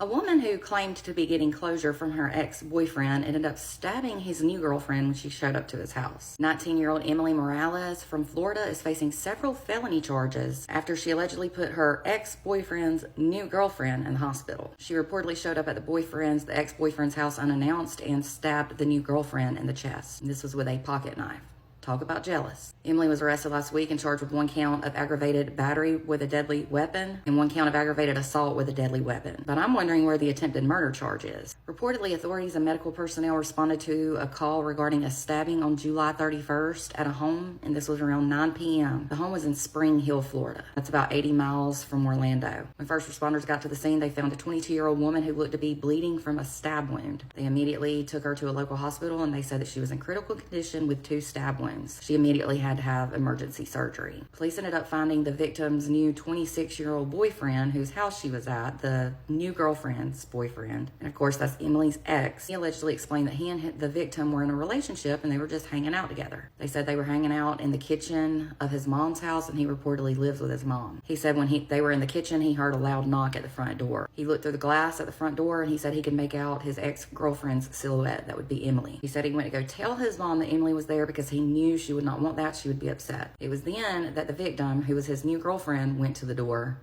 A woman who claimed to be getting closure from her ex-boyfriend ended up stabbing his new girlfriend when she showed up to his house. 19-year-old Emily Morales from Florida is facing several felony charges after she allegedly put her ex-boyfriend's new girlfriend in the hospital. She reportedly showed up at the ex-boyfriend's house unannounced and stabbed the new girlfriend in the chest. This was with a pocket knife. Talk about jealous. Emily was arrested last week and charged with 1 count of aggravated battery with a deadly weapon and 1 count of aggravated assault with a deadly weapon. But I'm wondering where the attempted murder charge is. Reportedly, authorities and medical personnel responded to a call regarding a stabbing on July 31st at a home, and this was around 9 p.m. The home was in Spring Hill, Florida. That's about 80 miles from Orlando. When first responders got to the scene, they found a 22-year-old woman who looked to be bleeding from a stab wound. They immediately took her to a local hospital, and they said that she was in critical condition with 2 stab wounds. She immediately had to have emergency surgery. Police ended up finding the victim's new 26-year-old boyfriend, whose house she was at, the new girlfriend's boyfriend. And of course, that's Emily's ex. He allegedly explained that he and the victim were in a relationship and they were just hanging out together. They said they were hanging out in the kitchen of his mom's house, and he reportedly lives with his mom. He said when they were in the kitchen, he heard a loud knock at the front door. He looked through the glass at the front door and he said he could make out his ex-girlfriend's silhouette. That would be Emily. He said he went to go tell his mom that Emily was there because he knew she would not want that. She would be upset. It was then that the victim, who was his new girlfriend, went to the door,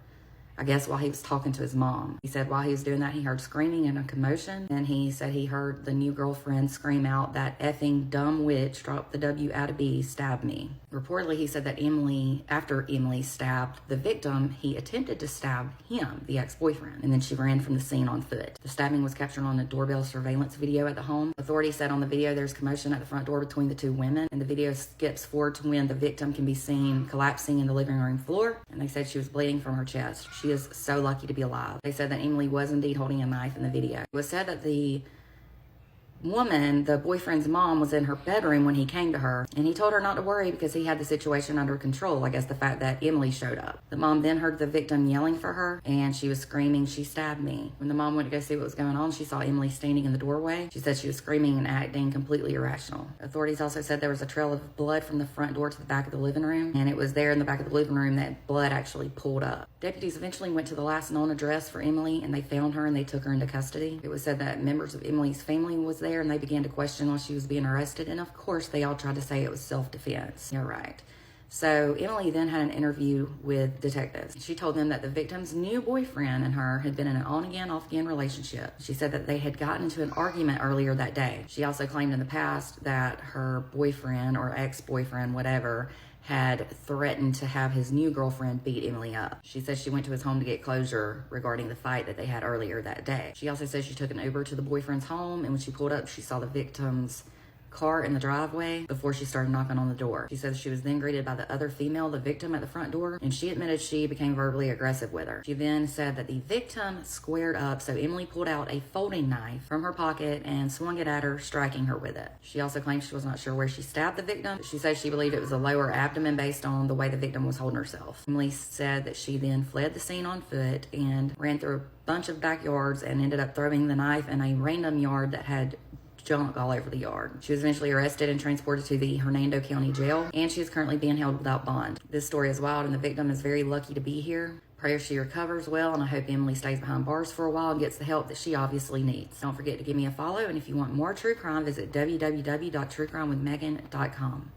I guess while he was talking to his mom. He said while he was doing that, he heard screaming and a commotion, and he said he heard the new girlfriend scream out, "That effing dumb witch, drop the W out of B, stab me." Reportedly, he said that after Emily stabbed the victim, he attempted to stab him, the ex-boyfriend, and then she ran from the scene on foot. The stabbing was captured on a doorbell surveillance video at the home. Authorities said on the video there's commotion at the front door between the 2 women, and the video skips forward to when the victim can be seen collapsing in the living room floor, and they said she was bleeding from her chest. She is so lucky to be alive. They said that Emily was indeed holding a knife in the video. It was said that the woman, the boyfriend's mom, was in her bedroom when he came to her, and he told her not to worry because he had the situation under control. I guess the fact that Emily showed up. The mom then heard the victim yelling for her, and she was screaming, "She stabbed me." When the mom went to go see what was going on, she saw Emily standing in the doorway. She said she was screaming and acting completely irrational. Authorities also said there was a trail of blood from the front door to the back of the living room, and it was there in the back of the living room that blood actually pulled up. Deputies eventually went to the last known address for Emily, and they found her and they took her into custody. It was said that members of Emily's family was there, and they began to question why she was being arrested, and of course they all tried to say it was self-defense. You're right. So Emily then had an interview with detectives. She told them that the victim's new boyfriend and her had been in an on-again, off-again relationship. She said that they had gotten into an argument earlier that day. She also claimed in the past that her boyfriend or ex-boyfriend, whatever, had threatened to have his new girlfriend beat Emily up. She says she went to his home to get closure regarding the fight that they had earlier that day. She also says she took an Uber to the boyfriend's home, and when she pulled up, she saw the victim's car in the driveway before she started knocking on the door. She says she was then greeted by the other female, the victim, at the front door, and she admitted she became verbally aggressive with her. She then said that the victim squared up, so Emily pulled out a folding knife from her pocket and swung it at her, striking her with it. She also claimed she was not sure where she stabbed the victim. She said she believed it was the lower abdomen based on the way the victim was holding herself. Emily said that she then fled the scene on foot and ran through a bunch of backyards and ended up throwing the knife in a random yard that had junk all over the yard. She was eventually arrested and transported to the Hernando County Jail, and she is currently being held without bond. This story is wild, and the victim is very lucky to be here. Prayers she recovers well, and I hope Emily stays behind bars for a while and gets the help that she obviously needs. Don't forget to give me a follow, and if you want more true crime, visit www.truecrimewithmegan.com.